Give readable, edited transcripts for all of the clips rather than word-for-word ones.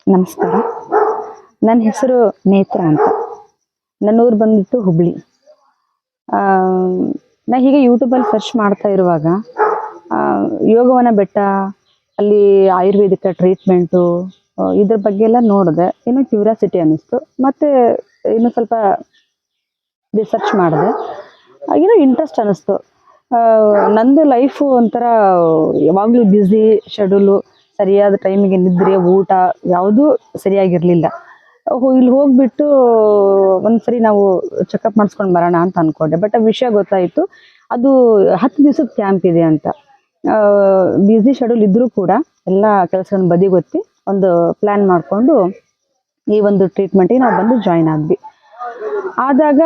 ನಮಸ್ಕಾರ. ನನ್ನ ಹೆಸರು ನೇತ್ರ ಅಂತ. ನನ್ನ ಊರು ಬಂದ್ಬಿಟ್ಟು ಹುಬ್ಳಿ. ಆ, ನಾ ಹೀಗೆ ಯೂಟ್ಯೂಬಲ್ಲಿ ಸರ್ಚ್ ಮಾಡ್ತಾ ಇರುವಾಗ ಯೋಗವನ ಬೆಟ್ಟ, ಅಲ್ಲಿ ಆಯುರ್ವೇದಿಕ ಟ್ರೀಟ್ಮೆಂಟು, ಇದ್ರ ಬಗ್ಗೆ ಎಲ್ಲ ನೋಡಿದೆ. ಇನ್ನೂ ಕ್ಯೂರಿಯಾಸಿಟಿ ಅನ್ನಿಸ್ತು. ಮತ್ತೆ ಇನ್ನು ಸ್ವಲ್ಪ ರಿಸರ್ಚ್ ಮಾಡಿದೆ. ಏನೋ ಇಂಟ್ರೆಸ್ಟ್ ಅನ್ನಿಸ್ತು. ನಂದು ಲೈಫು ಒಂಥರ ಯಾವಾಗಲೂ ಬ್ಯುಸಿ ಶೆಡ್ಯೂಲು, ಸರಿಯಾದ ಟೈಮಿಗೆ ನಿದ್ರೆ, ಊಟ ಯಾವುದೂ ಸರಿಯಾಗಿರಲಿಲ್ಲ. ಇಲ್ಲಿ ಹೋಗ್ಬಿಟ್ಟು ಒಂದ್ಸರಿ ನಾವು ಚೆಕಪ್ ಮಾಡಿಸ್ಕೊಂಡು ಬರೋಣ ಅಂತ ಅಂದ್ಕೊಂಡೆ. ಬಟ್ ಆ ವಿಷಯ ಗೊತ್ತಾಯಿತು, ಅದು 10 ದಿವಸದ ಕ್ಯಾಂಪ್ ಇದೆ ಅಂತ. ಬ್ಯುಸಿ ಶೆಡ್ಯೂಲ್ ಇದ್ದರೂ ಕೂಡ ಎಲ್ಲ ಕೆಲಸವನ್ನು ಬದಿಗೊತ್ತಿ ಒಂದು ಪ್ಲ್ಯಾನ್ ಮಾಡಿಕೊಂಡು ಈ ಒಂದು ಟ್ರೀಟ್ಮೆಂಟಿಗೆ ನಾವು ಬಂದು ಜಾಯ್ನ್ ಆದ್ವಿ. ಆದಾಗ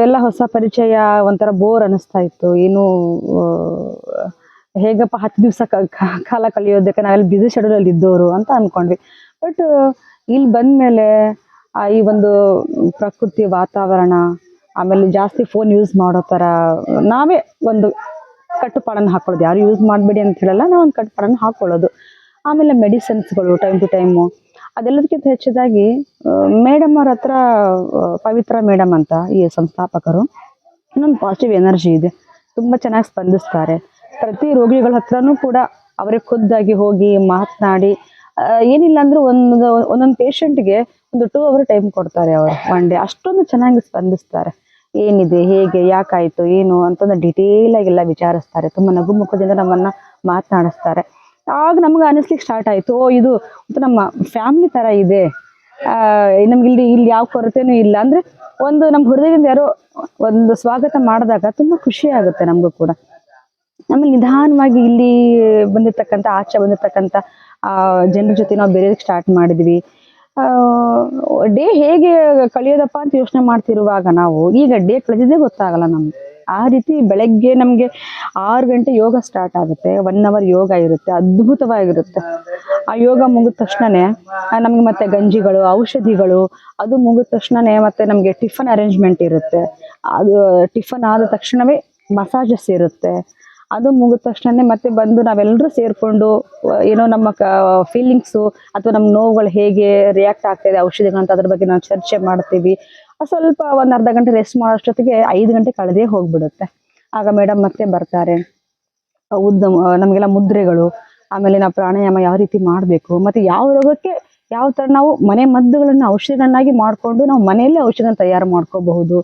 ಎಲ್ಲ ಹೊಸ ಪರಿಚಯ, ಒಂಥರ ಬೋರ್ ಅನ್ನಿಸ್ತಾ ಇತ್ತು. ಏನು ಹೇಗಪ್ಪ 10 ದಿವಸ ಕಾಲ ಕಳೆಯೋದಕ್ಕೆ, ನಾವೆಲ್ಲ ಬ್ಯುಸಿ ಶೆಡ್ಯೂಲಲ್ಲಿ ಇದ್ದವರು ಅಂತ ಅಂದ್ಕೊಂಡ್ವಿ. ಬಟ್ ಇಲ್ಲಿ ಬಂದಮೇಲೆ ಈ ಒಂದು ಪ್ರಕೃತಿ ವಾತಾವರಣ, ಆಮೇಲೆ ಜಾಸ್ತಿ ಫೋನ್ ಯೂಸ್ ಮಾಡೋ ಥರ ನಾವೇ ಒಂದು ಕಟ್ಟುಪಾಡನ್ನು ಹಾಕೊಳ್ಳೋದು. ಯಾರು ಯೂಸ್ ಮಾಡಬೇಡಿ ಅಂತ ಹೇಳಲ್ಲ, ನಾವು ಒಂದು ಕಟ್ಟುಪಾಡನ್ನು ಹಾಕ್ಕೊಳ್ಳೋದು. ಆಮೇಲೆ ಮೆಡಿಸಿನ್ಸ್ಗಳು ಟೈಮ್ ಟು ಟೈಮು, ಅದೆಲ್ಲದಕ್ಕಿಂತ ಹೆಚ್ಚಿದಾಗಿ ಮೇಡಮ್ ಅವ್ರ ಹತ್ರ, ಪವಿತ್ರ ಮೇಡಮ್ ಅಂತ ಈ ಸಂಸ್ಥಾಪಕರು, ಇನ್ನೊಂದು ಪಾಸಿಟಿವ್ ಎನರ್ಜಿ ಇದೆ. ತುಂಬ ಚೆನ್ನಾಗಿ ಸ್ಪಂದಿಸ್ತಾರೆ. ಪ್ರತಿ ರೋಗಿಗಳ ಹತ್ರನೂ ಕೂಡ ಅವರೇ ಖುದ್ದಾಗಿ ಹೋಗಿ ಮಾತನಾಡಿ, ಏನಿಲ್ಲ ಅಂದರೂ ಒಂದೊಂದು ಪೇಷಂಟ್ಗೆ ಒಂದು 2 ಅವರ್ ಟೈಮ್ ಕೊಡ್ತಾರೆ ಅವರು ಒನ್ ಡೇ. ಅಷ್ಟೊಂದು ಚೆನ್ನಾಗಿ ಸ್ಪಂದಿಸ್ತಾರೆ. ಏನಿದೆ, ಹೇಗೆ, ಯಾಕಾಯಿತು, ಏನು ಅಂತಂದು ಡಿಟೇಲಾಗೆಲ್ಲ ವಿಚಾರಿಸ್ತಾರೆ. ತುಂಬ ನಗುಮುಖದಿಂದ ನಮ್ಮನ್ನು ಮಾತನಾಡಿಸ್ತಾರೆ. ಆಗ ನಮ್ಗೆ ಅನಿಸ್ಲಿಕ್ಕೆ ಸ್ಟಾರ್ಟ್ ಆಯಿತು, ಇದು ನಮ್ಮ ಫ್ಯಾಮಿಲಿ ಥರ ಇದೆ. ನಮ್ಗೆ ಇಲ್ಲಿ ಯಾವ ಕೊರತೆನೂ ಇಲ್ಲ. ಅಂದರೆ ಒಂದು ನಮ್ಮ ಹೃದಯದಿಂದ ಯಾರೋ ಒಂದು ಸ್ವಾಗತ ಮಾಡಿದಾಗ ತುಂಬ ಖುಷಿ ಆಗುತ್ತೆ ನಮಗೂ ಕೂಡ. ಆಮೇಲೆ ನಿಧಾನವಾಗಿ ಇಲ್ಲಿ ಬಂದಿರ್ತಕ್ಕಂಥ, ಆಚೆ ಬಂದಿರ್ತಕ್ಕಂಥ ಜನರ ಜೊತೆ ನಾವು ಬೆರೆಯೋದಕ್ಕೆ ಸ್ಟಾರ್ಟ್ ಮಾಡಿದ್ವಿ. ಡೇ ಹೇಗೆ ಕಳೆಯೋದಪ್ಪ ಅಂತ ಯೋಚನೆ ಮಾಡ್ತಿರುವಾಗ ನಾವು ಈಗ ಡೇ ಕಳೆದಿದ್ದೇ ಗೊತ್ತಾಗಲ್ಲ ನಮ್ಗೆ. ಆ ರೀತಿ ಬೆಳಗ್ಗೆ ನಮಗೆ 6 ಗಂಟೆ ಯೋಗ ಸ್ಟಾರ್ಟ್ ಆಗುತ್ತೆ. 1 ಅವರ್ ಯೋಗ ಇರುತ್ತೆ, ಅದ್ಭುತವಾಗಿರುತ್ತೆ. ಆ ಯೋಗ ಮುಗಿದ ತಕ್ಷಣನೇ ನಮಗೆ ಮತ್ತೆ ಗಂಜಿಗಳು, ಔಷಧಿಗಳು, ಅದು ಮುಗಿದ ತಕ್ಷಣನೇ ಮತ್ತೆ ನಮಗೆ ಟಿಫನ್ ಅರೇಂಜ್ಮೆಂಟ್ ಇರುತ್ತೆ. ಅದು ಟಿಫನ್ ಆದ ತಕ್ಷಣವೇ ಮಸಾಜಸ್ ಇರುತ್ತೆ. ಅದು ಮುಗಿದ ತಕ್ಷಣನೇ ಮತ್ತೆ ಬಂದು ನಾವೆಲ್ಲರೂ ಸೇರಿಕೊಂಡು ಏನೋ ನಮ್ಮ ಫೀಲಿಂಗ್ಸು ಅಥವಾ ನಮ್ಮ ನೋವುಗಳು ಹೇಗೆ ರಿಯಾಕ್ಟ್ ಆಗ್ತಾಯಿದೆ ಔಷಧಿಗಳಂತ, ಅದ್ರ ಬಗ್ಗೆ ನಾವು ಚರ್ಚೆ ಮಾಡ್ತೀವಿ. ಸ್ವಲ್ಪ ಒಂದು ಅರ್ಧ ಗಂಟೆ ರೆಸ್ಟ್ ಮಾಡೋಷ್ಟೊತ್ತಿಗೆ 5 ಗಂಟೆ ಕಳೆದೇ ಹೋಗ್ಬಿಡುತ್ತೆ. ಆಗ ಮೇಡಮ್ ಮತ್ತೆ ಬರ್ತಾರೆ. ನಮಗೆಲ್ಲ ಮುದ್ರೆಗಳು, ಆಮೇಲೆ ನಾವು ಪ್ರಾಣಾಯಾಮ ಯಾವ ರೀತಿ ಮಾಡಬೇಕು, ಮತ್ತು ಯಾವ ರೋಗಕ್ಕೆ ಯಾವ ಥರ ನಾವು ಮನೆ ಮದ್ದುಗಳನ್ನು ಔಷಧಿಗಳನ್ನಾಗಿ ಮಾಡಿಕೊಂಡು ನಾವು ಮನೆಯಲ್ಲೇ ಔಷಧಿನ ತಯಾರು ಮಾಡ್ಕೋಬಹುದು.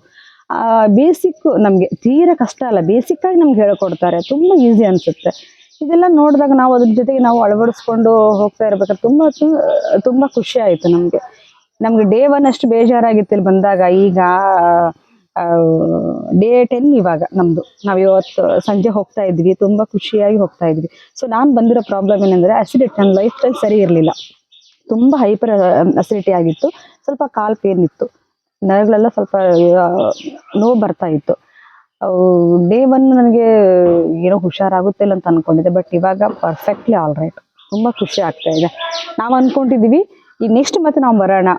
ಬೇಸಿಕ್, ನಮಗೆ ತೀರಾ ಕಷ್ಟ ಅಲ್ಲ, ಬೇಸಿಕ್ಕಾಗಿ ನಮ್ಗೆ ಹೇಳ್ಕೊಡ್ತಾರೆ. ತುಂಬ ಈಸಿ ಅನಿಸುತ್ತೆ. ಇದೆಲ್ಲ ನೋಡಿದಾಗ ನಾವು ಅದ್ರ ಜೊತೆಗೆ ನಾವು ಅಳವಡಿಸ್ಕೊಂಡು ಹೋಗ್ತಾ ಇರ್ಬೇಕಾದ್ರೆ ತುಂಬ ಖುಷಿ ಆಯಿತು ನಮಗೆ. ಡೇ 1 ಅಷ್ಟು ಬೇಜಾರಾಗಿತ್ತು ಇಲ್ಲಿ ಬಂದಾಗ. ಈಗ ಡೇ 10 ಇವಾಗ ನಮ್ಮದು. ನಾವು ಇವತ್ತು ಸಂಜೆ ಹೋಗ್ತಾ ಇದ್ವಿ, ತುಂಬ ಖುಷಿಯಾಗಿ ಹೋಗ್ತಾ ಇದ್ವಿ. ಸೊ ನಾನು ಬಂದಿರೋ ಪ್ರಾಬ್ಲಮ್ ಏನಂದರೆ ಅಸಿಡಿಟಿ. ನನ್ನ ಲೈಫ್ ಸ್ಟೈಲ್ ಸರಿ ಇರಲಿಲ್ಲ, ತುಂಬ ಹೈಪರ್ ಅಸಿಡಿಟಿ ಆಗಿತ್ತು. ಸ್ವಲ್ಪ ಕಾಲು ಪೇನ್ ಇತ್ತು, ನರಗಳೆಲ್ಲ ಸ್ವಲ್ಪ ನೋವು ಬರ್ತಾ ಇತ್ತು. ಡೇ 1 ನನಗೆ ಏನೋ ಹುಷಾರಾಗುತ್ತೆ ಇಲ್ಲ ಅಂತ ಅಂದ್ಕೊಂಡಿದ್ದೆ. ಬಟ್ ಇವಾಗ ಪರ್ಫೆಕ್ಟ್ಲಿ ಆಲ್ ರೈಟ್. ತುಂಬ ಖುಷಿ ಆಗ್ತಾ ಇದೆ. ನಾವು ಅಂದ್ಕೊಂಡಿದ್ದೀವಿ ಈಗ ನೆಕ್ಸ್ಟ್ ಮತ್ತೆ ನಾವು ಬರೋಣ.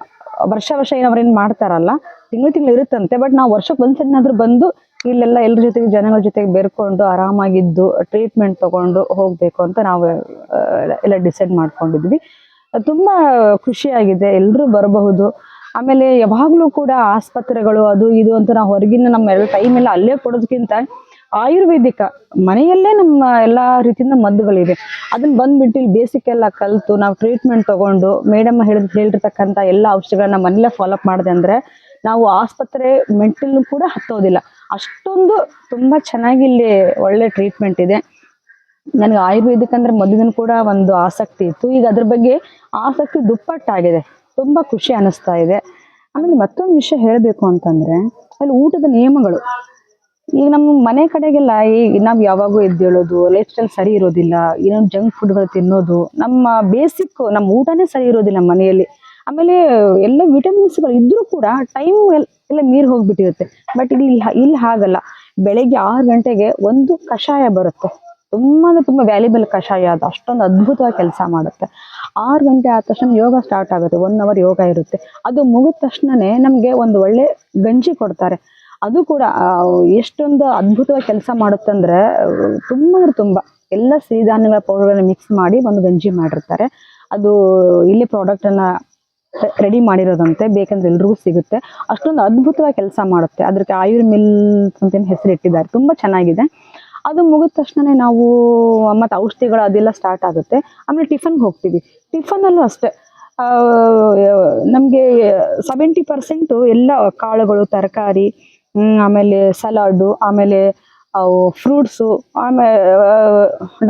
ವರ್ಷ ಏನವ್ರೇನು ಮಾಡ್ತಾರಲ್ಲ, ತಿಂಗಳು ಇರುತ್ತಂತೆ. ಬಟ್ ನಾವು ವರ್ಷಕ್ಕೆ ಒಂದ್ಸರಿನಾದ್ರೂ ಬಂದು ಇಲ್ಲೆಲ್ಲ ಎಲ್ಲರ ಜೊತೆಗೆ, ಜನಗಳ ಜೊತೆಗೆ ಬೆರ್ಕೊಂಡು ಆರಾಮಾಗಿದ್ದು ಟ್ರೀಟ್ಮೆಂಟ್ ತೊಗೊಂಡು ಹೋಗಬೇಕು ಅಂತ ನಾವು ಎಲ್ಲ ಡಿಸೈಡ್ ಮಾಡ್ಕೊಂಡಿದ್ವಿ. ತುಂಬ ಖುಷಿಯಾಗಿದೆ. ಎಲ್ಲರೂ ಬರಬಹುದು. ಆಮೇಲೆ ಯಾವಾಗಲೂ ಕೂಡ ಆಸ್ಪತ್ರೆಗಳು ಅದು ಇದು ಅಂತ ನಾವು ಹೊರಗಿನ ನಮ್ಮ ಎಲ್ಲ ಟೈಮೆಲ್ಲ ಅಲ್ಲೇ ಕೊಡೋದಕ್ಕಿಂತ ಆಯುರ್ವೇದಿಕ ಮನೆಯಲ್ಲೇ ನಮ್ಮ ಎಲ್ಲ ರೀತಿಯಿಂದ ಮದ್ದುಗಳಿವೆ. ಅದನ್ನ ಬಂದ್ಬಿಟ್ಟು ಇಲ್ಲಿ ಬೇಸಿಕ್ ಎಲ್ಲ ಕಲಿತು ನಾವು ಟ್ರೀಟ್ಮೆಂಟ್ ತೊಗೊಂಡು ಮೇಡಮ್ ಹೇಳಿರ್ತಕ್ಕಂಥ ಎಲ್ಲ ಔಷಧಿಗಳನ್ನ ಮನೆಯಲ್ಲೇ ಫಾಲೋಅಪ್ ಮಾಡಿದೆ ಅಂದರೆ ನಾವು ಆಸ್ಪತ್ರೆ ಮೆಂಟಲ್ನು ಕೂಡ ಹತ್ತೋದಿಲ್ಲ. ಅಷ್ಟೊಂದು ತುಂಬ ಚೆನ್ನಾಗಿ ಇಲ್ಲಿ ಒಳ್ಳೆ ಟ್ರೀಟ್ಮೆಂಟ್ ಇದೆ. ನನಗೆ ಆಯುರ್ವೇದಿಕ್ ಅಂದರೆ ಮೊದಲಿನ ಕೂಡ ಒಂದು ಆಸಕ್ತಿ ಇತ್ತು. ಈಗ ಅದ್ರ ಬಗ್ಗೆ ಆಸಕ್ತಿ ದುಪ್ಪಟ್ಟಾಗಿದೆ. ತುಂಬ ಖುಷಿ ಅನ್ನಿಸ್ತಾ ಇದೆ. ಆಮೇಲೆ ಮತ್ತೊಂದು ವಿಷಯ ಹೇಳಬೇಕು ಅಂತಂದರೆ, ಅಲ್ಲಿ ಊಟದ ನಿಯಮಗಳು. ಈಗ ನಮ್ಮ ಮನೆ ಕಡೆಗೆಲ್ಲ ಈಗ ನಾವು ಯಾವಾಗೂ ಎದ್ದೇಳೋದು, ಲೈಫ್ ಸ್ಟೈಲ್ ಸರಿ ಇರೋದಿಲ್ಲ, ಇನ್ನೊಂದು ಜಂಕ್ ಫುಡ್ಗಳು ತಿನ್ನೋದು, ನಮ್ಮ ಬೇಸಿಕ್ ನಮ್ಮ ಊಟನೇ ಸರಿ ಇರೋದಿಲ್ಲ ಮನೆಯಲ್ಲಿ. ಆಮೇಲೆ ಎಲ್ಲ ವಿಟಮಿನ್ಸ್ಗಳು ಇದ್ದರೂ ಕೂಡ ಟೈಮ್ ಎಲ್ಲ ಮೀರಿ ಹೋಗ್ಬಿಟ್ಟಿರುತ್ತೆ. ಬಟ್ ಇಲ್ಲಿ ಹಾಗಲ್ಲ. ಬೆಳಗ್ಗೆ 6 ಗಂಟೆಗೆ ಒಂದು ಕಷಾಯ ಬರುತ್ತೆ, ತುಂಬ ವ್ಯಾಲ್ಯುಬಲ್ ಕಷಾಯ. ಅದು ಅಷ್ಟೊಂದು ಅದ್ಭುತವಾಗಿ ಕೆಲಸ ಮಾಡುತ್ತೆ. 6 ಗಂಟೆ ಆದ ತಕ್ಷಣ ಯೋಗ ಸ್ಟಾರ್ಟ್ ಆಗುತ್ತೆ. 1 ಅವರ್ ಯೋಗ ಇರುತ್ತೆ. ಅದು ಮುಗಿದ ತಕ್ಷಣನೇ ನಮಗೆ ಒಂದು ಒಳ್ಳೆ ಗಂಜಿ ಕೊಡ್ತಾರೆ. ಅದು ಕೂಡ ಎಷ್ಟೊಂದು ಅದ್ಭುತವಾಗಿ ಕೆಲಸ ಮಾಡುತ್ತಂದ್ರೆ ತುಂಬ ಎಲ್ಲ ಸಿರಿಧಾನ್ಯಗಳ ಪೌಡರ್ಗಳನ್ನ ಮಿಕ್ಸ್ ಮಾಡಿ ಒಂದು ಗಂಜಿ ಮಾಡಿರ್ತಾರೆ. ಅದು ಇಲ್ಲಿ ಪ್ರಾಡಕ್ಟನ್ನು ರೆಡಿ ಮಾಡಿರೋದಂತೆ, ಬೇಕಂದ್ರೆ ಎಲ್ರಿಗೂ ಸಿಗುತ್ತೆ. ಅಷ್ಟೊಂದು ಅದ್ಭುತವಾಗಿ ಕೆಲಸ ಮಾಡುತ್ತೆ. ಅದಕ್ಕೆ ಆಯುರ್ ಮಿಲ್ಸ್ ಅಂತ ಹೆಸರು ಇಟ್ಟಿದ್ದಾರೆ, ತುಂಬ ಚೆನ್ನಾಗಿದೆ. ಅದು ಮುಗಿದ ತಕ್ಷಣ ನಾವು ಮತ್ತು ಔಷಧಿಗಳು ಅದೆಲ್ಲ ಸ್ಟಾರ್ಟ್ ಆಗುತ್ತೆ. ಆಮೇಲೆ ಟಿಫನ್ಗೆ ಹೋಗ್ತೀವಿ. ಟಿಫನಲ್ಲೂ ಅಷ್ಟೇ ನಮಗೆ 70% ಎಲ್ಲ ಕಾಳುಗಳು, ತರಕಾರಿ, ಆಮೇಲೆ ಸಲಾಡು, ಆಮೇಲೆ ಅವು ಫ್ರೂಟ್ಸು, ಆಮೇಲೆ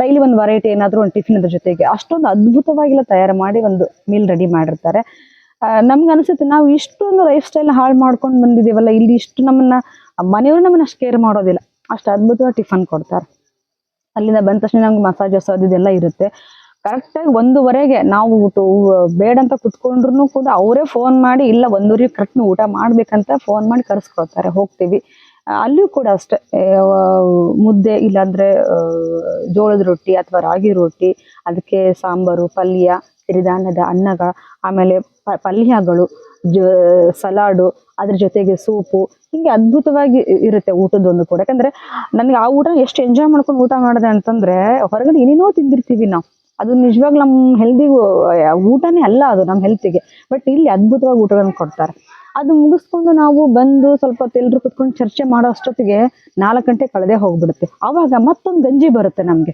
ಡೈಲಿ ಒಂದು ವೆರೈಟಿ ಏನಾದರೂ ಒಂದು ಟಿಫಿನ್ ಅದ್ರ ಜೊತೆಗೆ ಅಷ್ಟೊಂದು ಅದ್ಭುತವಾಗಿಲ್ಲ ತಯಾರು ಮಾಡಿ ಒಂದು ಮೀಲ್ ರೆಡಿ ಮಾಡಿರ್ತಾರೆ. ನಮ್ಗೆ ಅನಿಸುತ್ತೆ ನಾವು ಇಷ್ಟೊಂದು ಲೈಫ್ ಸ್ಟೈಲ್ ಹಾಳು ಮಾಡ್ಕೊಂಡು ಬಂದಿದ್ದೀವಲ್ಲ, ಇಲ್ಲಿ ಇಷ್ಟು ಮನೆಯವರು ನಮ್ಮನ್ನ ಅಷ್ಟು ಕೇರ್ ಮಾಡೋದಿಲ್ಲ, ಅಷ್ಟು ಅದ್ಭುತವಾಗಿ ಟಿಫನ್ ಕೊಡ್ತಾರೆ. ಅಲ್ಲಿಂದ ಬಂದ ತಕ್ಷಣ ನಮ್ಗೆ ಮಸಾಜಸ್ ಅದೆಲ್ಲ ಇರುತ್ತೆ. ಕರೆಕ್ಟಾಗಿ 1:30ಗೆ ನಾವು ಬೇಡ ಅಂತ ಕುತ್ಕೊಂಡ್ರು ಕೂಡ ಅವರೇ ಫೋನ್ ಮಾಡಿ, ಇಲ್ಲ 1:30 ಕರೆಕ್ಟ್ ಊಟ ಮಾಡ್ಬೇಕಂತ ಫೋನ್ ಮಾಡಿ ಕರೆಸ್ಕೊಡ್ತಾರೆ. ಹೋಗ್ತೀವಿ. ಅಲ್ಲಿಯೂ ಕೂಡ ಅಷ್ಟೇ ಮುದ್ದೆ, ಇಲ್ಲಾಂದ್ರೆ ಜೋಳದ ರೊಟ್ಟಿ ಅಥವಾ ರಾಗಿ ರೊಟ್ಟಿ, ಅದಕ್ಕೆ ಸಾಂಬಾರು, ಪಲ್ಯ, ಸಿರಿಧಾನ್ಯದ ಅನ್ನಗಳು, ಆಮೇಲೆ ಪಲ್ಯಗಳು, ಸಲಾಡು, ಅದ್ರ ಜೊತೆಗೆ ಸೂಪು, ಹಿಂಗೆ ಅದ್ಭುತವಾಗಿ ಇರುತ್ತೆ ಊಟದೊಂದು ಕೂಡ. ಯಾಕಂದ್ರೆ ನನಗೆ ಆ ಊಟ ಎಷ್ಟು ಎಂಜಾಯ್ ಮಾಡ್ಕೊಂಡು ಊಟ ಮಾಡಿದೆ ಅಂತಂದ್ರೆ, ಹೊರಗಡೆ ಏನೇನೋ ತಿಂದಿರ್ತೀವಿ ನಾವು, ಅದು ನಿಜವಾಗ್ ನಮ್ಮ ಹೆಲ್ದಿಗೂ ಊಟನೇ ಅಲ್ಲ ಅದು ನಮ್ಮ ಹೆಲ್ತಿಗೆ. ಬಟ್ ಇಲ್ಲಿ ಅದ್ಭುತವಾಗಿ ಊಟಗಳನ್ನು ಕೊಡ್ತಾರೆ. ಅದು ಮುಗಿಸ್ಕೊಂಡು ನಾವು ಬಂದು ಸ್ವಲ್ಪ ಹೊತ್ತು ಎಲ್ರು ಕುತ್ಕೊಂಡು ಚರ್ಚೆ ಮಾಡೋ ಅಷ್ಟೊತ್ತಿಗೆ 4 ಗಂಟೆ ಕಳೆದೇ ಹೋಗ್ಬಿಡುತ್ತೆ. ಆವಾಗ ಮತ್ತೊಂದು ಗಂಜಿ ಬರುತ್ತೆ ನಮಗೆ,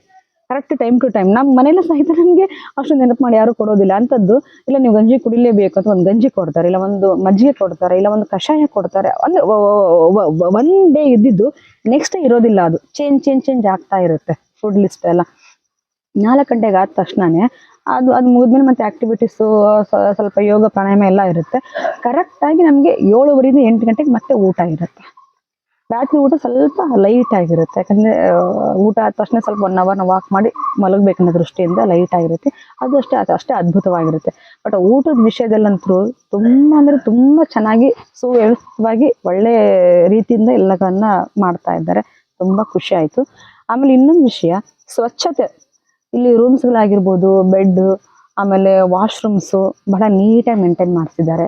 ಕರೆಕ್ಟ್ ಟೈಮ್ ಟು ಟೈಮ್. ನಮ್ಮ ಮನೇಲಿ ಸಹಿತ ನಮಗೆ ಅಷ್ಟು ನೆನಪು ಮಾಡಿ ಯಾರು ಕೊಡೋದಿಲ್ಲ ಅಂಥದ್ದು. ಇಲ್ಲ ನೀವು ಗಂಜಿ ಕುಡಿಲೇಬೇಕು ಅಂತ ಒಂದು ಗಂಜಿ ಕೊಡ್ತಾರೆ, ಇಲ್ಲ ಒಂದು ಮಜ್ಜಿಗೆ ಕೊಡ್ತಾರೆ, ಇಲ್ಲ ಒಂದು ಕಷಾಯ ಕೊಡ್ತಾರೆ. ಅಂದ್ರೆ ಒನ್ ಡೇ ಇದ್ದಿದ್ದು ನೆಕ್ಸ್ಟ್ ಡೇ ಇರೋದಿಲ್ಲ, ಅದು ಚೇಂಜ್ ಆಗ್ತಾ ಇರುತ್ತೆ ಫುಡ್ ಲಿಸ್ಟ್ ಎಲ್ಲ. 4 ಗಂಟೆಗೆ ಆದ ತಕ್ಷಣನೇ ಅದು ಮುಗಿದ್ಮೇಲೆ ಮತ್ತೆ ಆಕ್ಟಿವಿಟೀಸು, ಸ್ವಲ್ಪ ಯೋಗ ಪ್ರಾಣಾಯಾಮ ಎಲ್ಲ ಇರುತ್ತೆ. ಕರೆಕ್ಟಾಗಿ ನಮಗೆ 7:30 8 ಗಂಟೆಗೆ ಮತ್ತೆ ಊಟ ಇರುತ್ತೆ. ರಾತ್ರಿ ಊಟ ಸ್ವಲ್ಪ ಲೈಟ್ ಆಗಿರುತ್ತೆ, ಯಾಕಂದರೆ ಊಟ ಆದ ತಕ್ಷಣ ಸ್ವಲ್ಪ 1 ಅವರ್ ನಾವು ವಾಕ್ ಮಾಡಿ ಮಲಗಬೇಕನ್ನೋ ದೃಷ್ಟಿಯಿಂದ ಲೈಟ್ ಆಗಿರುತ್ತೆ. ಅದು ಅಷ್ಟೇ ಅದ್ಭುತವಾಗಿರುತ್ತೆ. ಬಟ್ ಊಟದ ವಿಷಯದಲ್ಲಂತೂ ತುಂಬ ಅಂದರೆ ತುಂಬ ಚೆನ್ನಾಗಿ ಸುವ್ಯವಸ್ಥಿತವಾಗಿ ಒಳ್ಳೆ ರೀತಿಯಿಂದ ಎಲ್ಲಗಳನ್ನ ಮಾಡ್ತಾ ಇದ್ದಾರೆ. ತುಂಬ ಖುಷಿ ಆಯಿತು. ಆಮೇಲೆ ಇನ್ನೊಂದು ವಿಷಯ, ಸ್ವಚ್ಛತೆ. ಇಲ್ಲಿ ರೂಮ್ಸ್ಗಳಾಗಿರ್ಬೋದು, ಬೆಡ್, ಆಮೇಲೆ ವಾಶ್ರೂಮ್ಸು ಬಹಳ ನೀಟಾಗಿ ಮೇಂಟೈನ್ ಮಾಡಿಸಿದ್ದಾರೆ.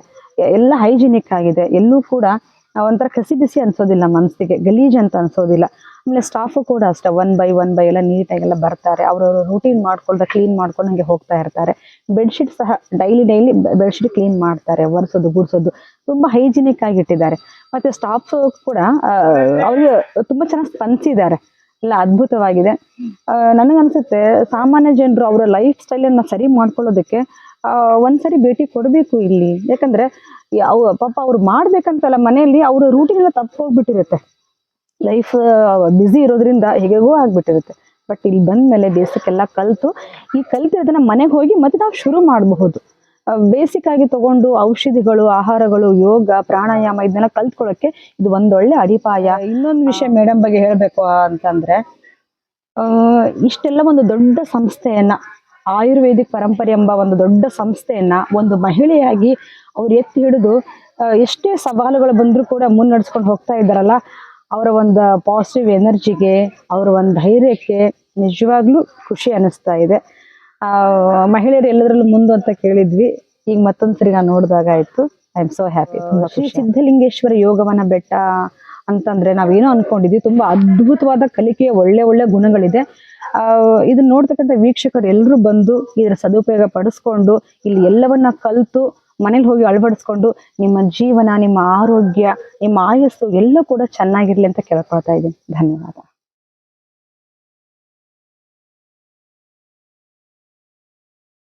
ಎಲ್ಲ ಹೈಜಿನಿಕ್ ಆಗಿದೆ. ಎಲ್ಲೂ ಕೂಡ ಒಂಥರ ಕಸಿ ಬಿಸಿ ಅನ್ಸೋದಿಲ್ಲ, ಮನಸ್ಸಿಗೆ ಗಲೀಜ್ ಅಂತ ಅನ್ಸೋದಿಲ್ಲ. ಆಮೇಲೆ ಸ್ಟಾಫು ಕೂಡ ಅಷ್ಟೇ ಒನ್ ಬೈ ಎಲ್ಲ ನೀಟಾಗೆಲ್ಲ ಬರ್ತಾರೆ. ಅವರವರು ರೂಟೀನ್ ಮಾಡ್ಕೊಳ್ತಾ ಕ್ಲೀನ್ ಮಾಡ್ಕೊಂಡು ಹಂಗೆ ಹೋಗ್ತಾ ಇರ್ತಾರೆ. ಬೆಡ್ಶೀಟ್ ಸಹ ಡೈಲಿ ಬೆಡ್ಶೀಟ್ ಕ್ಲೀನ್ ಮಾಡ್ತಾರೆ, ಒರೆಸೋದು ಗುಡಿಸೋದು ತುಂಬ ಹೈಜಿನಿಕ್ ಆಗಿ ಇಟ್ಟಿದ್ದಾರೆ. ಮತ್ತು ಸ್ಟಾಫ್ ಕೂಡ ಅವ್ರಿಗೆ ತುಂಬ ಚೆನ್ನಾಗಿ ಸ್ಪಂದಿಸಿದ್ದಾರೆ. ಎಲ್ಲ ಅದ್ಭುತವಾಗಿದೆ. ನನಗನ್ಸುತ್ತೆ ಸಾಮಾನ್ಯ ಜನರು ಅವರ ಲೈಫ್ ಸ್ಟೈಲನ್ನು ಸರಿ ಮಾಡ್ಕೊಳ್ಳೋದಕ್ಕೆ ಒಂದ್ಸರಿ ಭೇಟಿ ಕೊಡಬೇಕು ಇಲ್ಲಿ. ಯಾಕಂದ್ರೆ ಪಾಪ ಅವ್ರು ಮಾಡ್ಬೇಕಂತಲ್ಲ, ಮನೆಯಲ್ಲಿ ಅವ್ರ ರೂಟೀನ್ ಎಲ್ಲ ತಪ್ಪೋಗ್ಬಿಟ್ಟಿರುತ್ತೆ. ಲೈಫ್ ಬ್ಯುಸಿ ಇರೋದ್ರಿಂದ ಹೇಗೋ ಆಗ್ಬಿಟ್ಟಿರುತ್ತೆ. ಬಟ್ ಇಲ್ಲಿ ಬಂದ್ಮೇಲೆ ಬೇಸಿಕ್ ಎಲ್ಲ ಕಲಿತು ಅದನ್ನ ಮನೆಗೆ ಹೋಗಿ ಮತ್ತೆ ನಾವು ಶುರು ಮಾಡಬಹುದು. ಬೇಸಿಕ್ ಆಗಿ ತಗೊಂಡು ಔಷಧಿಗಳು, ಆಹಾರಗಳು, ಯೋಗ, ಪ್ರಾಣಾಯಾಮ ಇದನ್ನೆಲ್ಲ ಕಲ್ತ್ಕೊಳ್ಳೋಕೆ ಇದು ಒಂದೊಳ್ಳೆ ಅಡಿಪಾಯ. ಇನ್ನೊಂದು ವಿಷಯ ಮೇಡಮ್ ಬಗ್ಗೆ ಹೇಳ್ಬೇಕು ಅಂತಂದ್ರೆ, ಇಷ್ಟೆಲ್ಲ ಒಂದು ದೊಡ್ಡ ಸಂಸ್ಥೆಯನ್ನ, ಆಯುರ್ವೇದಿಕ್ ಪರಂಪರೆ ಎಂಬ ಒಂದು ದೊಡ್ಡ ಸಂಸ್ಥೆಯನ್ನ ಒಂದು ಮಹಿಳೆಯಾಗಿ ಅವ್ರು ಎತ್ತಿ ಹಿಡಿದು ಎಷ್ಟೇ ಸವಾಲುಗಳು ಬಂದರೂ ಕೂಡ ಮುನ್ನಡೆಸ್ಕೊಂಡು ಹೋಗ್ತಾ ಇದ್ದಾರಲ್ಲ, ಅವರ ಒಂದು ಪಾಸಿಟಿವ್ ಎನರ್ಜಿಗೆ, ಅವರ ಒಂದು ಧೈರ್ಯಕ್ಕೆ ನಿಜವಾಗ್ಲೂ ಖುಷಿ ಅನ್ನಿಸ್ತಾ ಇದೆ. ಮಹಿಳೆಯರು ಎಲ್ಲದರಲ್ಲೂ ಮುಂದೆ ಅಂತ ಕೇಳಿದ್ವಿ, ಈಗ ಮತ್ತೊಂದ್ಸರಿ ನಾನು ನೋಡಿದಾಗ ಆಯ್ತು. I am so happy. Shri Siddhalingeshwara Yogavana Betta ಅಂತಂದ್ರೆ ನಾವೇನೋ ಅನ್ಕೊಂಡಿದ್ವಿ, ತುಂಬಾ ಅದ್ಭುತವಾದ ಕಲಿಕೆಯ ಒಳ್ಳೆ ಗುಣಗಳಿದೆ. ಇದನ್ನ ನೋಡ್ತಕ್ಕಂಥ ವೀಕ್ಷಕರು ಎಲ್ಲರೂ ಬಂದು ಇದರ ಸದುಪಯೋಗ ಪಡಿಸ್ಕೊಂಡು ಇಲ್ಲಿ ಎಲ್ಲವನ್ನ ಕಲಿತು ಮನೇಲಿ ಹೋಗಿ ಅಳವಡಿಸ್ಕೊಂಡು ನಿಮ್ಮ ಜೀವನ, ನಿಮ್ಮ ಆರೋಗ್ಯ, ನಿಮ್ಮ ಆಯಸ್ಸು ಎಲ್ಲ ಕೂಡ ಚೆನ್ನಾಗಿರ್ಲಿ ಅಂತ ಕೇಳ್ಕೊಳ್ತಾ ಇದ್ದೀನಿ. ಧನ್ಯವಾದ.